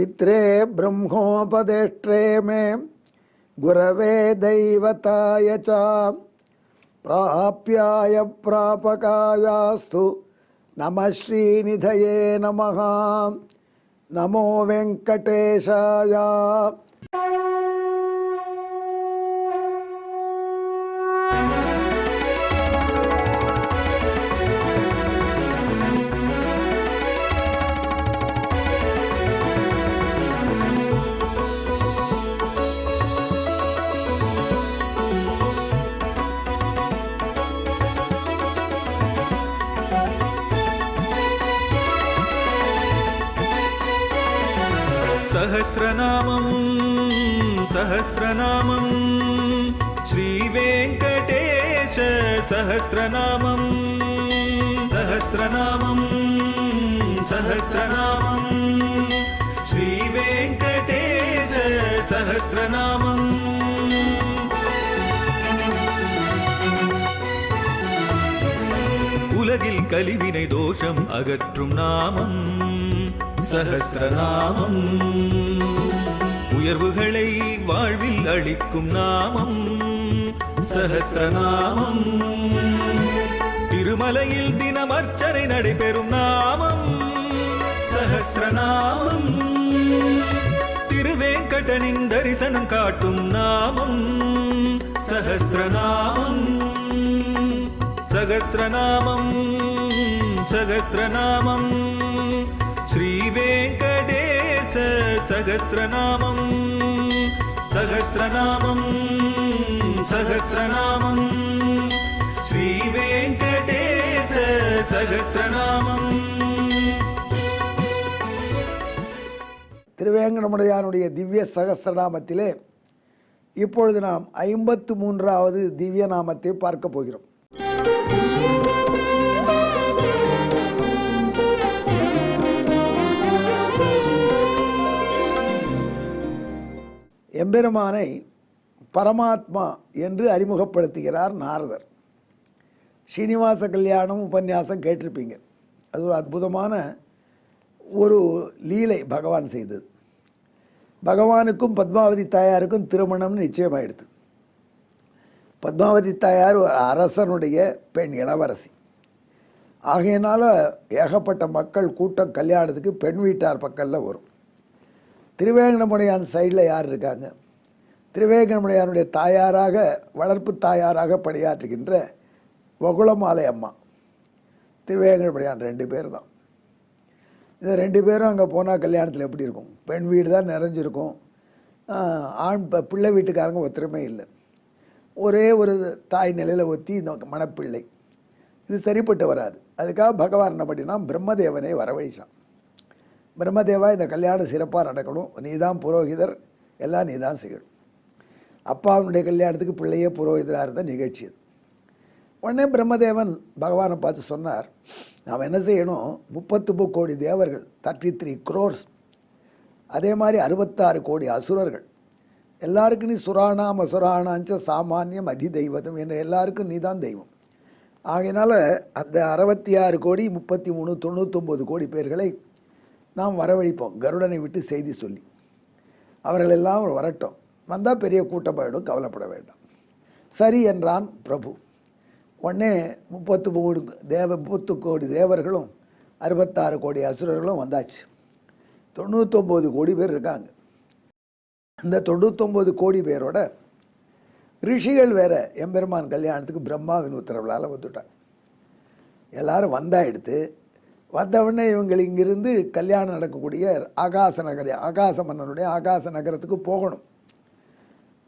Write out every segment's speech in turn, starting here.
पित्रे ब्रह्मोपदेष्ट्रे मे गुरवे दैवताय च प्राप्याय प्रापकायास्तु नमः श्रीनिधये नमः। नमो वेंकटेशाय। सहस्रनामं सहस्रनामं श्रीवेङ्कटेश सहस्रनामं सहस्रनामं सहस्रनामं श्रीवेङ्कटेश सहस्रनामम्। உலகில் கலிவினை தோஷம் அகற்றும் நாமம் சஹஸ்ரநாமம். உயர்வுகளை வாழ்வில் அளிக்கும் நாமம் சஹஸ்ரநாமம். திருமலையில் தினம் அர்ச்சனை நடைபெறும் நாமம் சஹஸ்ரநாமம். திருவேங்கடனின் தரிசனம் காட்டும் நாமம் சஹஸ்ரநாமம். சகஸ்ரநாமம் சகஸ்ரநாமம் श्रीवेङ्कटेश सहस्रनामं सहस्रनामं सहस्रनामं श्रीवेङ्कटेश सहस्रनामம். திருவேங்கடமுடையானுடைய திவ்ய சகஸ்ரநாமத்திலே இப்பொழுது நாம் 53வது திவ்ய நாமத்தை பார்க்க போகிறோம். எம்பெருமானை பரமாத்மா என்று அறிமுகப்படுத்துகிறார் நாரதர். ஸ்ரீனிவாச கல்யாணம் உபன்யாசம் கேட்டிருப்பீங்க. அது ஒரு அற்புதமான ஒரு லீலை பகவான் செய்தது. பகவானுக்கும் பத்மாவதி தாயாருக்கும் திருமணம்னு நிச்சயமாயிடுது. பத்மாவதி தாயார் அரசனுடைய பெண் இளவரசி. ஆகையினால ஏகப்பட்ட மக்கள் கூட்டம் கல்யாணத்துக்கு பெண் வீட்டார் பக்கத்தில் வரும். திருவேங்கடமுடையான் சைடில் யார் இருக்காங்க? திருவேங்கடமுடையானுடைய தாயாராக வளர்ப்பு தாயாராக பணியாற்றுகின்ற வகுளமாலை அம்மா, திருவேங்கடமுடையான் 2 பேர் தான். இந்த 2 பேரும் அங்கே போனால் கல்யாணத்தில் எப்படி இருக்கும்? பெண் வீடு தான் நிறைஞ்சிருக்கும். ஆண் பிள்ளை வீட்டுக்காரங்க ஒத்துருமே இல்லை. ஒரே ஒரு தாய் நிலையில் ஒத்தி இந்த மணப்பிள்ளை. இது சரிப்பட்டு வராது. அதுக்காக பகவான் என்ன பண்ணினா பிரம்மதேவனை வரவழைச்சான். பிரம்மதேவா, இந்த கல்யாணம் சிறப்பாக நடக்கணும், நீ தான் புரோகிதர், எல்லாம் நீ தான் செய்யணும். அப்பாவுடைய கல்யாணத்துக்கு பிள்ளையே புரோகிதராக இருந்த நிகழ்ச்சி அது. உடனே பிரம்மதேவன் பகவானை பார்த்து சொன்னார், நாம் என்ன செய்யணும், 33 கோடி தேவர்கள், 33 crores, அதே மாதிரி 66 கோடி அசுரர்கள், எல்லாருக்கும் நீ சுராணாம் அசுராணாஞ்ச சாமானியம் அதி தெய்வதம் என்ற எல்லாருக்கும் நீ தான் தெய்வம். ஆகையினால அந்த 66 கோடி 33 99 கோடி பேர்களை நாம் வரவழைப்போம், கருடனை விட்டு செய்தி சொல்லி. அவர்கள் எல்லாம் வரட்டும், வந்தால் பெரிய கூட்டமாயிடும், கவலைப்பட வேண்டாம். சரி என்றான் பிரபு. உடனே 30 கோடி தேவர்களும் 66 கோடி அசுரர்களும் வந்தாச்சு. 99 கோடி பேர் இருக்காங்க. இந்த 99 கோடி பேரோட ரிஷிகள் வேற எம்பெருமான் கல்யாணத்துக்கு பிரம்மாவின் உத்தரவுளால் வந்துட்டாங்க. எல்லாரும் வந்தாயிடுத்து. வந்தவுடனே இவங்க இங்கிருந்து கல்யாணம் நடக்கக்கூடிய ஆகாச மன்னனுடைய ஆகாச நகரத்துக்கு போகணும்.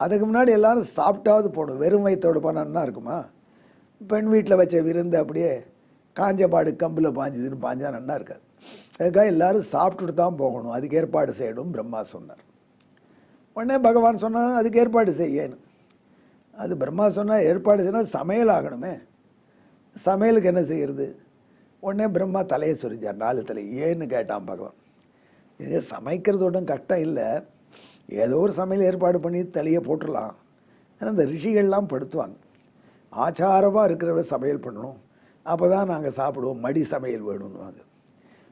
அதுக்கு முன்னாடி எல்லாரும் சாப்பிட்டாவது போகணும். வெறும் வயிற்றோடு போனான்னா இருக்குமா? பெண் வீட்டில் வச்ச விருந்து அப்படியே காஞ்சபாடு கம்பில் பாஞ்சுதுன்னு பாஞ்சா நன்னா இருக்காது. அதுக்காக எல்லோரும் சாப்பிட்டுட்டு தான் போகணும், அதுக்கு ஏற்பாடு செய்யணும் பிரம்மா சொன்னார். உடனே பகவான் சொன்னால் அதுக்கு ஏற்பாடு செய்யணும். அது பிரம்மா சொன்னால் ஏற்பாடு செய்யணும், சமையல் ஆகணுமே. சமையலுக்கு என்ன செய்கிறது? உடனே பிரம்மா தலையை சொரிஞ்சார், 4 தலை. ஏன்னு கேட்டான் பகவான். இது சமைக்கிறது ஒன்றும் கஷ்டம் இல்லை, ஏதோ ஒரு சமையல் ஏற்பாடு பண்ணி தலையை போட்டுடலாம். ஆனால் இந்த ரிஷிகள்லாம் படுத்துவாங்க, ஆச்சாரமாக இருக்கிறவரை சமையல் பண்ணணும், அப்போ தான் நாங்கள் சாப்பிடுவோம், மடி சமையல் வேணும்னுவாங்க.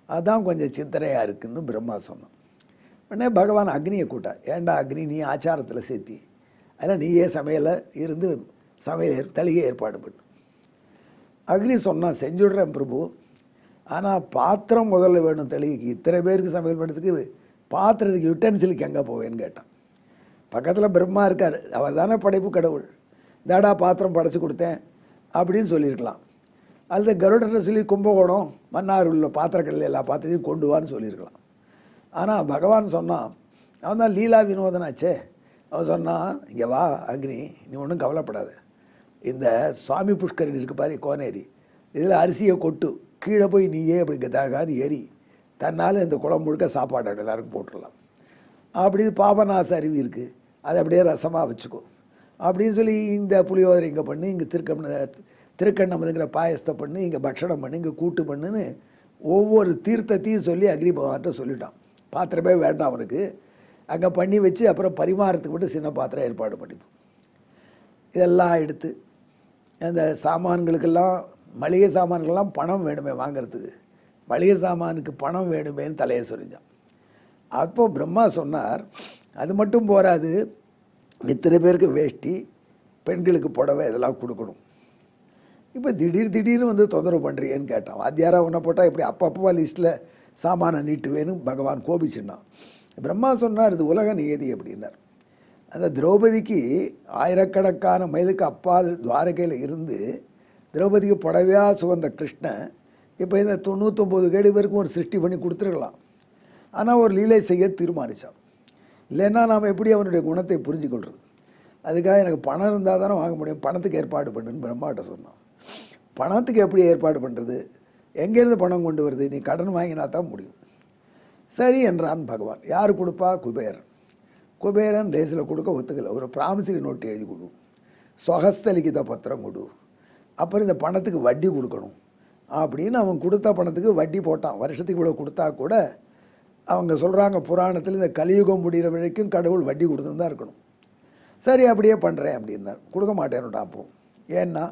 அதுதான் கொஞ்சம் சிந்தனையாக இருக்குதுன்னு பிரம்மா சொன்னோம். உடனே பகவான் அக்னியை கூட்டா, ஏன்டா அக்னி நீ ஆச்சாரத்தில் சேர்த்தி, அதனால் நீயே சமையலை இருந்து சமையல் தளிகை ஏற்பாடு பண்ணு. அக்னி சொன்னான், செஞ்சுடுறேன் பிரபு, ஆனால் பாத்திரம் முதல்ல வேணும் தளிகைக்கு. இத்தனை பேருக்கு சமையல் பண்ணுறதுக்கு பாத்திரத்துக்கு யுட்டென்சிலுக்கு எங்கே போவேன்னு கேட்டான். பக்கத்தில் பிரம்மா இருக்கார், அவர் தானே படைப்பு கடவுள், தாடா பாத்திரம் படைச்சி கொடுத்தேன் அப்படின்னு சொல்லியிருக்கலாம். அல்லது கருடனை சொல்லி கும்பகோணம் மன்னார் உள்ள பாத்திரக்கடலில் எல்லா பாத்திரத்தையும் கொண்டு வான்னு சொல்லியிருக்கலாம். ஆனால் பகவான் சொன்னான், அவன் தான் லீலா வினோதனாச்சே. அவன் சொன்னான், இங்கே வா அக்னி, நீ ஒன்றும் கவலைப்படாத, இந்த சுவாமி புஷ்கரணி இருக்கு பாரு கோனேரி, இதில் அரிசியை கொட்டு, கீழே போய் நீயே அப்படி கதாகான்னு ஏறி தன்னால் இந்த குளம் முழுக்க சாப்பாடு எல்லாருக்கும் போட்டுடலாம். அப்படி பாபநாச அருவி இருக்குது, அதை அப்படியே ரசமாக வச்சுக்கோ அப்படின்னு சொல்லி இந்த புளியோதரை இங்கே பண்ணு, இங்கே திருக்கண்ணமுதுங்கிற பாயசத்தை பண்ணு, இங்கே பட்சணம் பண்ணு, இங்கே கூட்டு பண்ணுன்னு ஒவ்வொரு தீர்த்தத்தையும் சொல்லி அக்னி பகவான்கிட்ட சொல்லிட்டான். பாத்திரமே வேண்டாம் அவனுக்கு, அங்கே பண்ணி வச்சு அப்புறம் பரிமாறத்துக்கு மட்டும் சின்ன பாத்திரம் ஏற்பாடு பண்ணிப்போம். இதெல்லாம் எடுத்து அந்த சாமான்களுக்கெல்லாம், மளிகை சாமான்கள்லாம் பணம் வேணுமே வாங்கிறதுக்கு, மளிகை சாமானுக்கு பணம் வேணுமேன்னு தலையை சொரிஞ்சான். அப்போ பிரம்மா சொன்னார், அது மட்டும் போராது, இத்தனை பேருக்கு வேஷ்டி, பெண்களுக்கு புடவை இதெல்லாம் கொடுக்கணும். இப்போ திடீர்னு வந்து தொந்தரவு பண்ணுறியேன்னு கேட்டான். வாத்தியாராக உன்னை போட்டால் இப்படி அப்பப்போ லிஸ்ட்டில் சாமானை நீட்டுவேன்னு பகவான் கோபிச்சுன்னான். பிரம்மா சொன்னார், இது உலக நியதி அப்படின்னார். அந்த திரௌபதிக்கு ஆயிரக்கணக்கான மைலுக்கு அப்பால் துவாரகையில் இருந்து திரௌபதிக்கு புடவையாக சுகந்த கிருஷ்ணன் இப்போ இந்த 99 கேடு பேருக்கும் ஒரு சிருஷ்டி பண்ணி கொடுத்துருக்கலாம். ஆனால் ஒரு லீலை செய்ய தீர்மானித்தான். இல்லைன்னா நாம் எப்படி அவனுடைய குணத்தை புரிஞ்சுக்கொள்வது? அதுக்காக எனக்கு பணம் இருந்தால் தானே வாங்க முடியும், பணத்துக்கு ஏற்பாடு பண்ணுன்னு பிரம்மாட்ட சொன்னான். பணத்துக்கு எப்படி ஏற்பாடு பண்ணுறது? எங்கேருந்து பணம் கொண்டு வருது? நீ கடன் வாங்கினா தான் முடியும். சரி என்றான் பகவான். யார் கொடுப்பா? குபேரன். குபேரன் ரேஸில் கொடுக்க ஒத்துக்கலை. ஒரு பிராமிசரி நோட்டு எழுதி கொடு, சொகஸ்தலிக்கித பத்திரம் கொடு, அப்புறம் இந்த பணத்துக்கு வட்டி கொடுக்கணும் அப்படின்னு அவன் கொடுத்த பணத்துக்கு வட்டி போட்டான். வருஷத்துக்கு இவ்வளோ கொடுத்தா கூட அவங்க சொல்கிறாங்க புராணத்தில், இந்த கலியுகம் முடிகிற வரைக்கும் கடவுள் வட்டி கொடுத்துன்னு தான் இருக்கணும். சரி அப்படியே பண்ணுறேன் அப்படின்னார். கொடுக்க மாட்டேன்னுட்டா. அப்போ ஏன்னா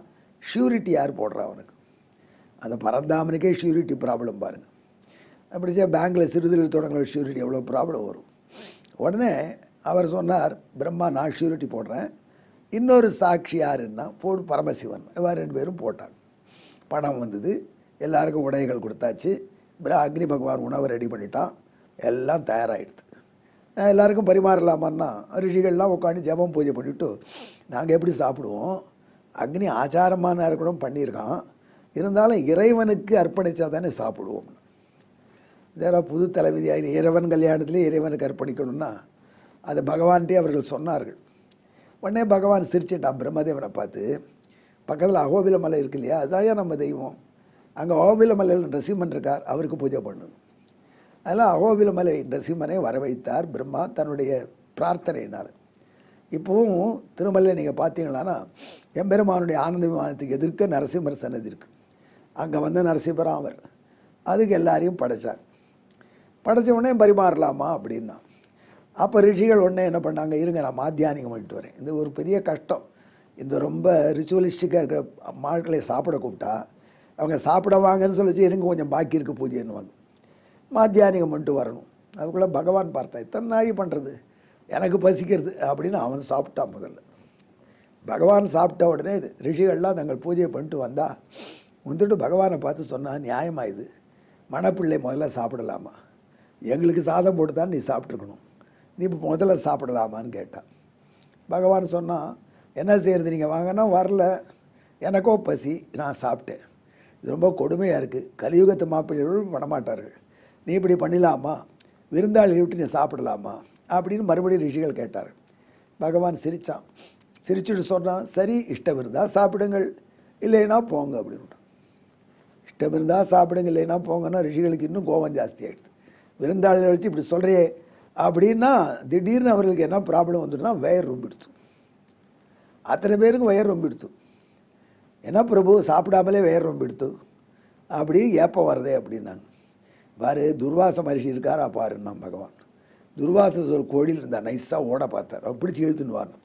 ஷூரிட்டி யார் போடுறா அவனுக்கு? அந்த பரந்தாமனுக்கே ஷூரிட்டி ப்ராப்ளம் பாருங்கள். அப்படிச்சா பேங்க்கில் சிறுதொழில் தொடங்குற ஷூரிட்டி எவ்வளோ ப்ராப்ளம் வரும். உடனே அவர் சொன்னார், பிரம்மா நான் ஷூரிட்டி போடுறேன், இன்னொரு சாட்சி யாருன்னா பரமசிவன். இவர் 2 பேரும் போட்டாங்க. பணம் வந்தது, எல்லாருக்கும் உடைகள் கொடுத்தாச்சு, அக்னி பகவான் உணவை ரெடி பண்ணிட்டான், எல்லாம் தயாராகிடுது. எல்லாருக்கும் பரிமாறலாமான்னா ரிஷிகள்லாம் உட்காந்து ஜபம் பூஜை பண்ணிவிட்டு, நாங்கள் எப்படி சாப்பிடுவோம், அக்னி ஆச்சாரமான இருக்கணும் பண்ணியிருக்கான், இருந்தாலும் இறைவனுக்கு அர்ப்பணித்தா தானே சாப்பிடுவோம். இதெல்லாம் புது தலைவிதியாக இறைவன் கல்யாணத்திலே இறைவனுக்கு அர்ப்பணிக்கணும்னா அது பகவான்கிட்டே அவர்கள் சொன்னார்கள். உடனே பகவான் சிரிச்சுட்டான் பிரம்மதேவனை பார்த்து. பக்கத்தில் அகோபில மலை இருக்கு இல்லையா, அதான் நம்ம தெய்வம், அங்கே அகோபில மலையில் நரசிம்மன் இருக்கார், அவருக்கு பூஜை பண்ணணும். அதெல்லாம் அகோபில மலை நரசிம்மனை வரவழைத்தார் பிரம்மா தன்னுடைய பிரார்த்தனையினால். இப்போவும் திருமலையில் நீங்கள் பார்த்தீங்களான்னா எம்பெருமானுடைய ஆனந்த விமானத்துக்கு எதிர்க்க நரசிம்மர் சன்னதி இருக்குது. அங்கே வந்து நரசிம்மராம் அவர். அதுக்கு எல்லாரையும் படைத்தார். படைத்த உடனே பரிமாறலாமா அப்படின்னா, அப்போ ரிஷிகள் உடனே என்ன பண்ணாங்க, இருங்க நான் மாத்தியானிகம் பண்ணிட்டு வரேன். இது ஒரு பெரிய கஷ்டம். இந்த ரொம்ப ரிச்சுவலிஸ்டிக்காக இருக்கிற ஆட்களை சாப்பிட கூப்பிட்டா அவங்க சாப்பிட வாங்கன்னு சொல்லிச்சு, இருங்க கொஞ்சம் பாக்கி இருக்குது பூஜைன்னுவாங்க. மாத்தியானிகம் பண்ணிட்டு வரணும். அதுக்குள்ளே பகவான் பார்த்தா இத்தனை நாழி பண்ணுறது, எனக்கு பசிக்கிறது அப்படின்னு அவன் சாப்பிட்டான். முதல்ல பகவான் சாப்பிட்ட உடனே இது ரிஷிகள்லாம் தங்கள் பூஜையை பண்ணிட்டு வந்தால் வந்துட்டு பகவானை பார்த்து சொன்னால், நியாயமாக இது மணப்பிள்ளை முதல்ல சாப்பிடலாமா, எங்களுக்கு சாதம் போட்டு தான் நீ சாப்பிட்ருக்கணும், நீ இப்போ முதல்ல சாப்பிடலாமான்னு கேட்டான். பகவான் சொன்னால், என்ன செய்கிறது, நீங்கள் வாங்கினா வரல, எனக்கோ பசி, நான் சாப்பிட்டேன், இது ரொம்ப கொடுமையாக இருக்குது, கலியுகத்து மாப்பிள்ளைகளும் பண்ணமாட்டார்கள், நீ இப்படி பண்ணிடலாமா, விருந்தாளி விட்டு நீ சாப்பிடலாமா அப்படின்னு மறுபடியும் ரிஷிகள் கேட்டார். பகவான் சிரித்தான். சிரிச்சுட்டு சொன்னான், சரி இஷ்டம் இருந்தால் சாப்பிடுங்கள், இல்லைன்னா போங்க அப்படின்னு. இஷ்டம் இருந்தால் சாப்பிடுங்க, இல்லைன்னா போங்கன்னா ரிஷிகளுக்கு இன்னும் கோபம் ஜாஸ்தி ஆகிடுது. விருந்தாளிகளை வச்சு இப்படி சொல்கிறியே அப்படின்னா திடீர்னு அவர்களுக்கு என்ன ப்ராப்ளம் வந்துட்டுனா வயர் ரொம்பிடுத்து. அத்தனை பேருக்கு வயர் ரொம்பிடுத்து. என்ன பிரபு சாப்பிடாமலே வயர் ரொம்பிடுத்து அப்படி ஏப்பம் வருதே அப்படின்னாங்க. பாரு துர்வாச மகரிஷி இருக்காரா பாருன்னா பகவான். துர்வாச ஒரு கோழியில் இருந்தால் நைஸாக ஓட பார்த்தார், அவர் பிடிச்சி இழுத்துன்னு வரணும்.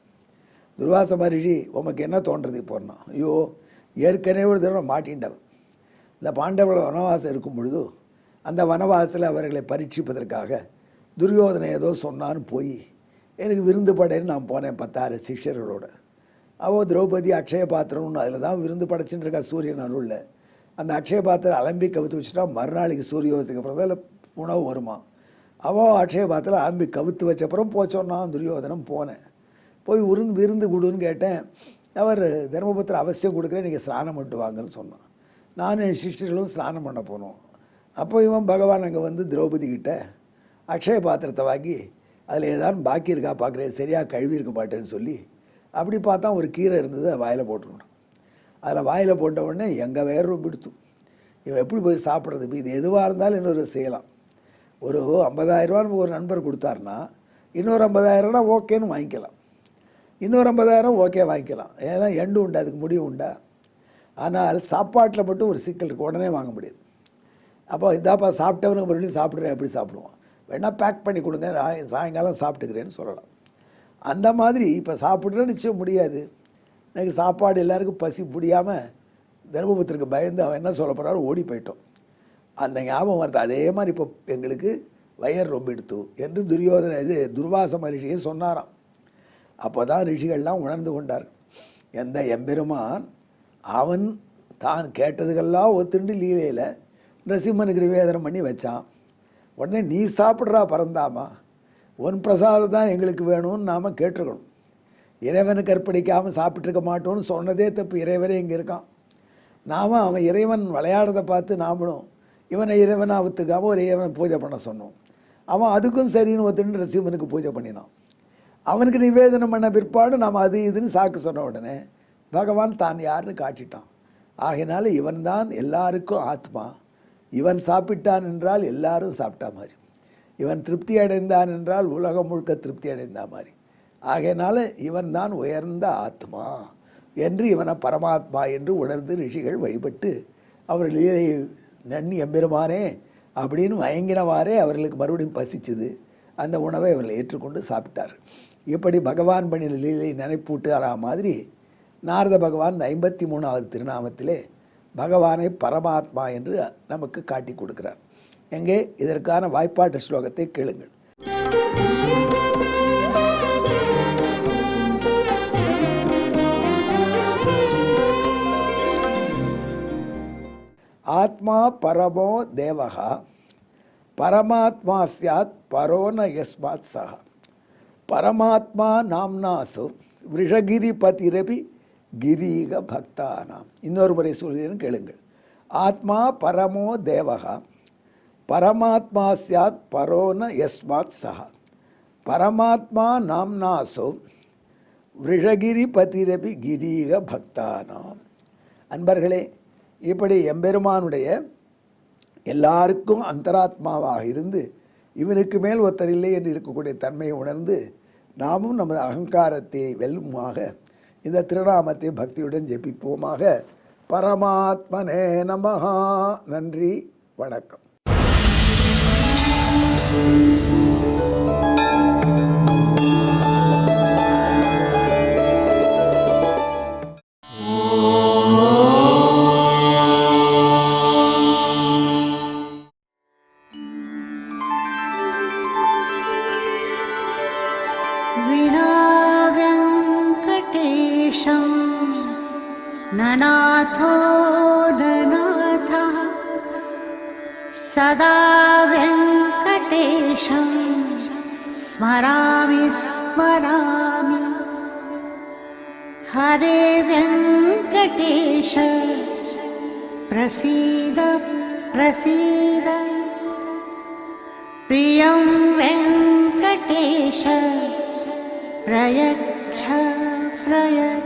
துர்வாச மகரிஷி உமக்கு என்ன தோன்றது போனா, ஐயோ ஏற்கனவே ஒரு தடவை மாட்டின்றவன். இந்த பாண்டவர்கள் வனவாசம் இருக்கும் பொழுது அந்த வனவாசத்தில் அவர்களை பரீட்சிப்பதற்காக துரியோதனை ஏதோ சொன்னான்னு போய் எனக்கு விருந்து படைன்னு நான் போனேன் 16 சிஷ்யர்களோட. அவள் திரௌபதி அக்ஷய பாத்திரம்னு அதில் தான் விருந்து படைச்சுட்டு இருக்கா சூரியன் அருளில். அந்த அக்ஷய பாத்திரம் அலம்பி கவுத்து வச்சுட்டா மறுநாளைக்கு சூரியோதயத்துக்கு அப்புறம் தான் உணவு வருமா. அவள் அக்ஷய பாத்திரம் அலம்பி கவுத்து வச்சப்புறம் போச்சோன்னா துரியோதனம் போனேன். போய் விருந்து கொடுன்னு கேட்டேன். அவர் தர்மபுத்திரம் அவசியம் கொடுக்குறேன், நீங்கள் ஸ்நானம் பண்ணிட்டு வாங்கன்னு சொன்னான். நானும் என் சிஷ்டர்களும் ஸ்நானம் பண்ண போனோம். அப்போ இவன் பகவான் அங்கே வந்து திரௌபதி கிட்ட அக்ஷய பாத்திரத்தை வாங்கி அதில் ஏதாவது பாக்கி இருக்கா பார்க்குறேன், சரியாக கழுவி இருக்க மாட்டேன்னு சொல்லி அப்படி பார்த்தா ஒரு கீரை இருந்தது, அதை வாயில் போட்டுக்கிட்டான். அதில் வாயில் போட்ட உடனே எங்கள் வேறு பிடித்து இவன் எப்படி போய் சாப்பிட்றது. இப்போ இது எதுவாக இருந்தாலும் இன்னொரு செய்யலாம். ஒரு 50,000 ஒரு நண்பர் கொடுத்தாருன்னா இன்னொரு 50,000 ஓகேன்னு வாங்கிக்கலாம், இன்னொரு 50,000 ஓகே வாங்கிக்கலாம். ஏன்னா எண்டு உண்டா, அதுக்கு முடிவு உண்டா. ஆனால் சாப்பாட்டில் மட்டும் ஒரு சிக்கல் இருக்குது, உடனே வாங்க முடியாது. அப்போ இதாப்பா சாப்பிட்டவனுக்கு மறுபடியும் சாப்பிட்றேன், எப்படி சாப்பிடுவான், வேணால் பேக் பண்ணி கொடுங்க, சாயங்காலம் சாப்பிட்டுக்கிறேன்னு சொல்லலாம். அந்த மாதிரி இப்போ சாப்பிட்றேன்னு நிச்சயம் முடியாது. எனக்கு சாப்பாடு எல்லாருக்கும் பசி முடியாமல் தர்மபுத்திரக்கு பயந்து அவன் என்ன சொல்ல போகிறாலும் ஓடி போயிட்டோம். அந்த ஞாபகம் வருது. அதே மாதிரி இப்போ எங்களுக்கு வயர் ரொம்ப எடுத்து என்று துர்வாச மகிழ்ச்சியை சொன்னாராம். அப்போ தான் ரிஷிகள்லாம் உணர்ந்து கொண்டார். எந்த எம்பெருமான் அவன் தான் கேட்டதுக்கெல்லாம் ஒத்துண்டு லீலையில் நரசிம்மனுக்கு நிவேதனம் பண்ணி வச்சான். உடனே நீ சாப்பிட்றா பறந்தாமா, உன் பிரசாதம் தான் எங்களுக்கு வேணும்னு நாம் கேட்டிருக்கணும். இறைவனுக்கு அர்ப்பணிக்காமல் சாப்பிட்ருக்க மாட்டோன்னு சொன்னதே தப்பு. இறைவனே இங்கே இருக்கான். அவன் இறைவன் விளையாடுறதை பார்த்து நாமளும் இவனை இறைவனை ஒத்துக்காமல் ஒரு இறைவனை பூஜை பண்ண சொன்னோம். அவன் அதுக்கும் சரின்னு ஒத்துன்னு நரசிம்மனுக்கு பூஜை பண்ணினான். அவனுக்கு நிவேதனம் பண்ண பிற்பாடு நாம் அது இதுன்னு சாக்கு சொன்ன உடனே பகவான் தான் யாருன்னு காட்டிட்டான். ஆகையினால இவன் தான் எல்லாருக்கும் ஆத்மா. இவன் சாப்பிட்டான் என்றால் எல்லாரும் சாப்பிட்டா மாதிரி, இவன் திருப்தி அடைந்தான் என்றால் உலகம் முழுக்க திருப்தி அடைந்தா மாதிரி. ஆகையினால இவன் தான் உயர்ந்த ஆத்மா என்று இவனை பரமாத்மா என்று உணர்ந்து ரிஷிகள் வழிபட்டு அவர்கள் நன்னி எம்பெருமானே அப்படின்னு மயங்கினவாறே அவர்களுக்கு மறுபடியும் பசிச்சுது. அந்த உணவை அவர்கள் ஏற்றுக்கொண்டு சாப்பிட்டார். இப்படி பகவான் பண்ணின லீலை நினைப்பூட்டு அரா மாதிரி நாரத பகவான் 53வது திருநாமத்திலே பகவானை பரமாத்மா என்று நமக்கு காட்டி கொடுக்கிறார். எங்கே இதற்கான வாய்ப்பாட்டு ஸ்லோகத்தை கேளுங்கள். ஆத்மா பரமோ தேவஹா பரமாத்மா ஸ்யாத் பரோன யஸ்மாத் சஹ பரமாத்மா நாம்னாசு விஷகிரிபதிரபி கிரீக பக்தானாம். இன்னொரு முறை சொல்கிறேன்னு கேளுங்கள். ஆத்மா பரமோ தேவஹா பரமாத்மா ஸ்யாத் பரோன யஸ்மாத் சஹ பரமாத்மா நாம்னாசு விஷகிரிபதிரபி கிரீக பக்தானாம். அன்பர்களே, இப்படி எம்பெருமானுடைய எல்லாருக்கும் அந்தராத்மாவாக இருந்து இவனுக்கு மேல் ஒருத்தர் இல்லை என்று இருக்கக்கூடிய தன்மையை உணர்ந்து நாமும் நமது அகங்காரத்தை வெல்லுமாக இந்த திருநாமத்தை பக்தியுடன் ஜெபிப்போமாக. பரமாத்மனே நமஹா. நன்றி, வணக்கம். ननाथो ननाथः सदा वेङ्कटेशं स्मरामि स्मरामि. हरे वेङ्कटेश प्रसीद प्रसीद. प्रियं वेङ्कटेश प्रयच्छ प्रयच्छ.